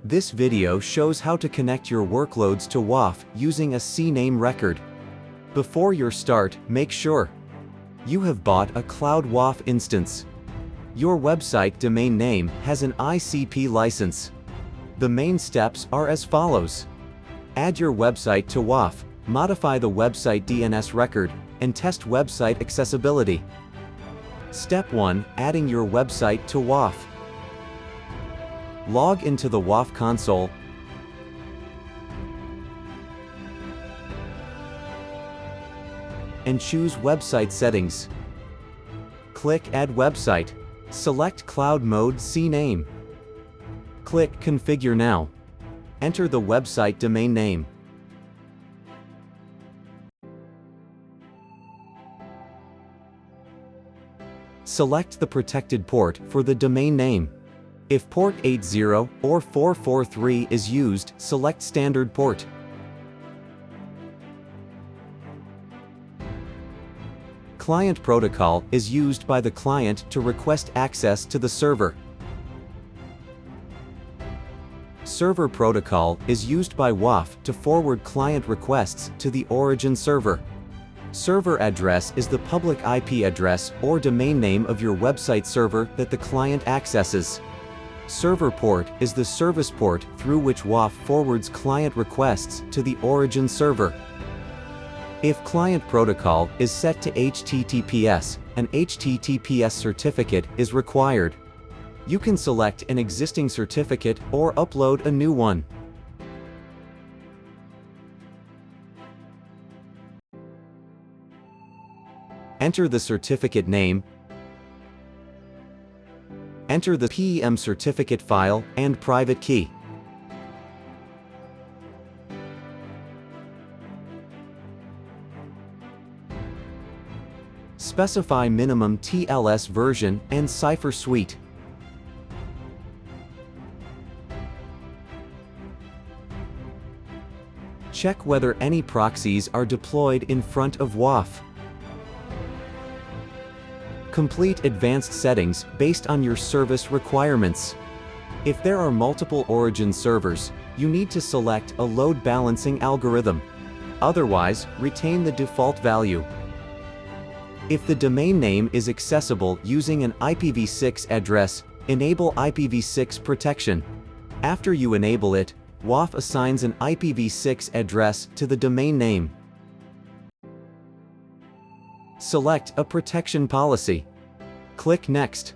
This video shows how to connect your workloads to WAF using a CNAME record. Before you start, make sure you have bought a cloud WAF instance. Your website domain name has an ICP license. The main steps are as follows. Add your website to WAF, modify the website DNS record, and test website accessibility. Step 1. Adding your website to WAF. Log into the WAF console. And choose Website Settings. Click Add Website. Select Cloud Mode CNAME. Click Configure Now. Enter the website domain name. Select the protected port for the domain name. If port 80 or 443 is used, select standard port. Client protocol is used by the client to request access to the server. Server protocol is used by WAF to forward client requests to the origin server. Server address is the public IP address or domain name of your website server that the client accesses. Server port is the service port through which WAF forwards client requests to the origin server. If client protocol is set to HTTPS, an HTTPS certificate is required. You can select an existing certificate or upload a new one. Enter the certificate name. Enter the PEM certificate file and private key. Specify minimum TLS version and cipher suite. Check whether any proxies are deployed in front of WAF. Complete advanced settings based on your service requirements. If there are multiple origin servers, you need to select a load balancing algorithm. Otherwise, retain the default value. If the domain name is accessible using an IPv6 address, enable IPv6 protection. After you enable it, WAF assigns an IPv6 address to the domain name. Select a protection policy. Click Next.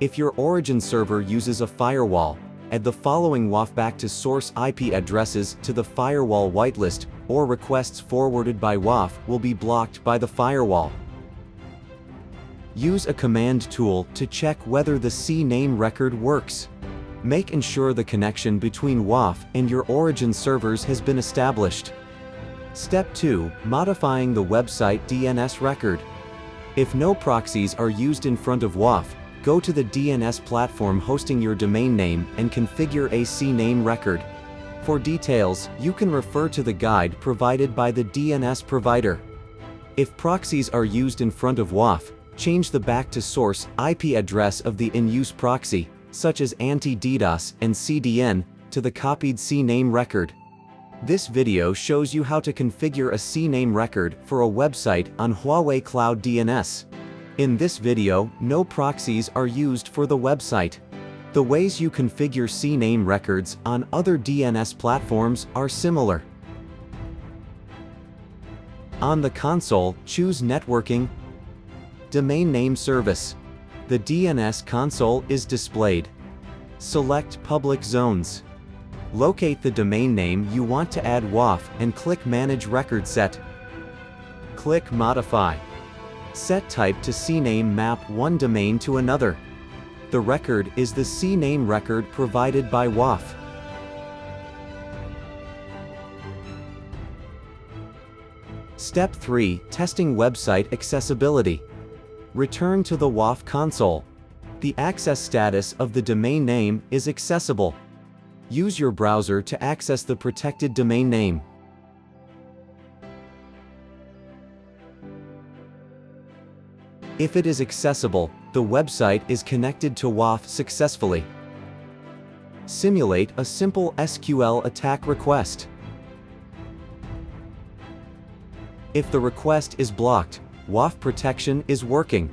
If your origin server uses a firewall, add the following WAF back to source IP addresses to the firewall whitelist, or requests forwarded by WAF will be blocked by the firewall. Use a command tool to check whether the CNAME record works. Make sure the connection between WAF and your origin servers has been established. Step 2. Modifying the website DNS record. If no proxies are used in front of WAF, go to the DNS platform hosting your domain name and configure a CNAME record. For details, you can refer to the guide provided by the DNS provider. If proxies are used in front of WAF, change the back to source IP address of the in-use proxy, such as anti-DDoS and CDN, to the copied CNAME record. This video shows you how to configure a CNAME record for a website on Huawei Cloud DNS. In this video, no proxies are used for the website. The ways you configure CNAME records on other DNS platforms are similar. On the console, choose Networking, Domain Name Service. The DNS console is displayed. Select Public Zones. Locate the domain name you want to add WAF and click Manage Record Set. Click Modify. Set type to CNAME map one domain to another. The record is the CNAME record provided by WAF. Step 3. Testing website accessibility. Return to the WAF console. The access status of the domain name is accessible. Use your browser to access the protected domain name. If it is accessible, the website is connected to WAF successfully. Simulate a simple SQL attack request. If the request is blocked, WAF protection is working.